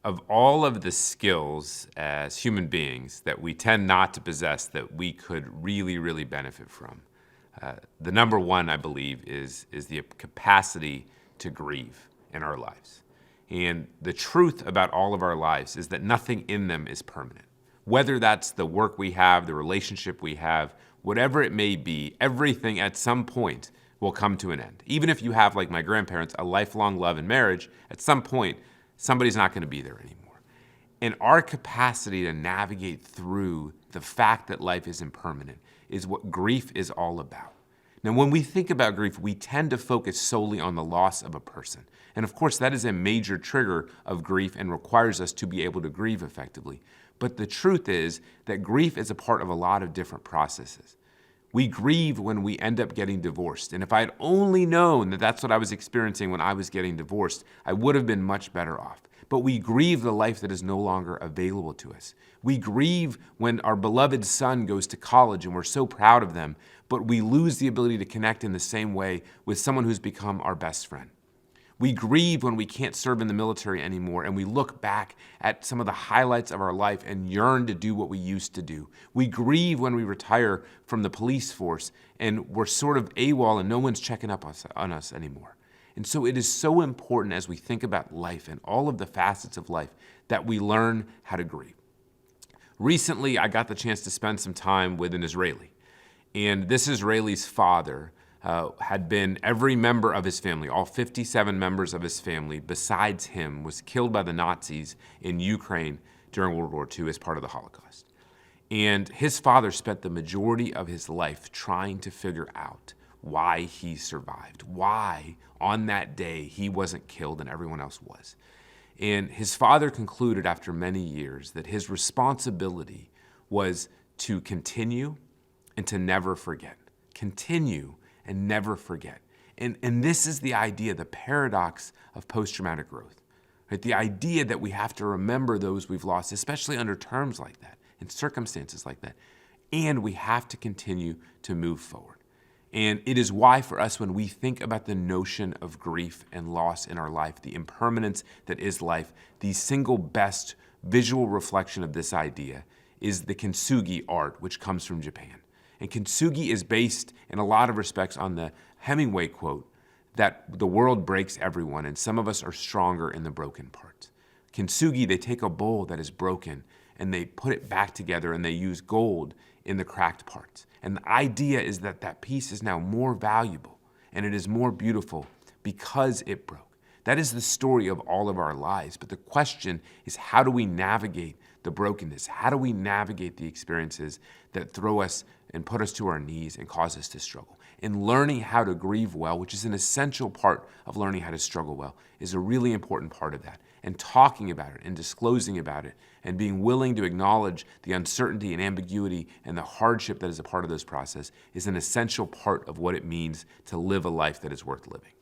Of all of the skills as human beings that we tend not to possess that we could really, really benefit from, the number one, I believe, is the capacity to grieve in our lives. And the truth about all of our lives is that nothing in them is permanent. Whether that's the work we have, the relationship we have, whatever it may be, everything at some point will come to an end. Even if you have, like my grandparents, a lifelong love and marriage, at some point, somebody's not going to be there anymore. And our capacity to navigate through the fact that life is impermanent is what grief is all about. Now, when we think about grief, we tend to focus solely on the loss of a person. And of course, that is a major trigger of grief and requires us to be able to grieve effectively. But the truth is that grief is a part of a lot of different processes. We grieve when we end up getting divorced. And if I had only known that that's what I was experiencing when I was getting divorced, I would have been much better off. But we grieve the life that is no longer available to us. We grieve when our beloved son goes to college and we're so proud of them, but we lose the ability to connect in the same way with someone who's become our best friend. We grieve when we can't serve in the military anymore, and we look back at some of the highlights of our life and yearn to do what we used to do. We grieve when we retire from the police force and we're sort of AWOL and no one's checking up on us anymore. And so it is so important as we think about life and all of the facets of life that we learn how to grieve. Recently, I got the chance to spend some time with an Israeli, and this Israeli's father had been every member of his family, all 57 members of his family, besides him, was killed by the Nazis in Ukraine during World War II as part of the Holocaust. And his father spent the majority of his life trying to figure out why he survived, why on that day he wasn't killed and everyone else was. And his father concluded after many years that his responsibility was to continue and to never forget. Continue and never forget. And this is the idea, the paradox of post-traumatic growth. Right? The idea that we have to remember those we've lost, especially under terms like that, in circumstances like that. And we have to continue to move forward. And it is why for us, when we think about the notion of grief and loss in our life, the impermanence that is life, the single best visual reflection of this idea is the kintsugi art, which comes from Japan. And kintsugi is based in a lot of respects on the Hemingway quote that the world breaks everyone and some of us are stronger in the broken parts. Kintsugi, they take a bowl that is broken and they put it back together and they use gold in the cracked parts. And the idea is that that piece is now more valuable and it is more beautiful because it broke. That is the story of all of our lives. But the question is, how do we navigate the brokenness? How do we navigate the experiences that throw us and put us to our knees and cause us to struggle? And learning how to grieve well, which is an essential part of learning how to struggle well, is a really important part of that. And talking about it and disclosing about it and being willing to acknowledge the uncertainty and ambiguity and the hardship that is a part of this process is an essential part of what it means to live a life that is worth living.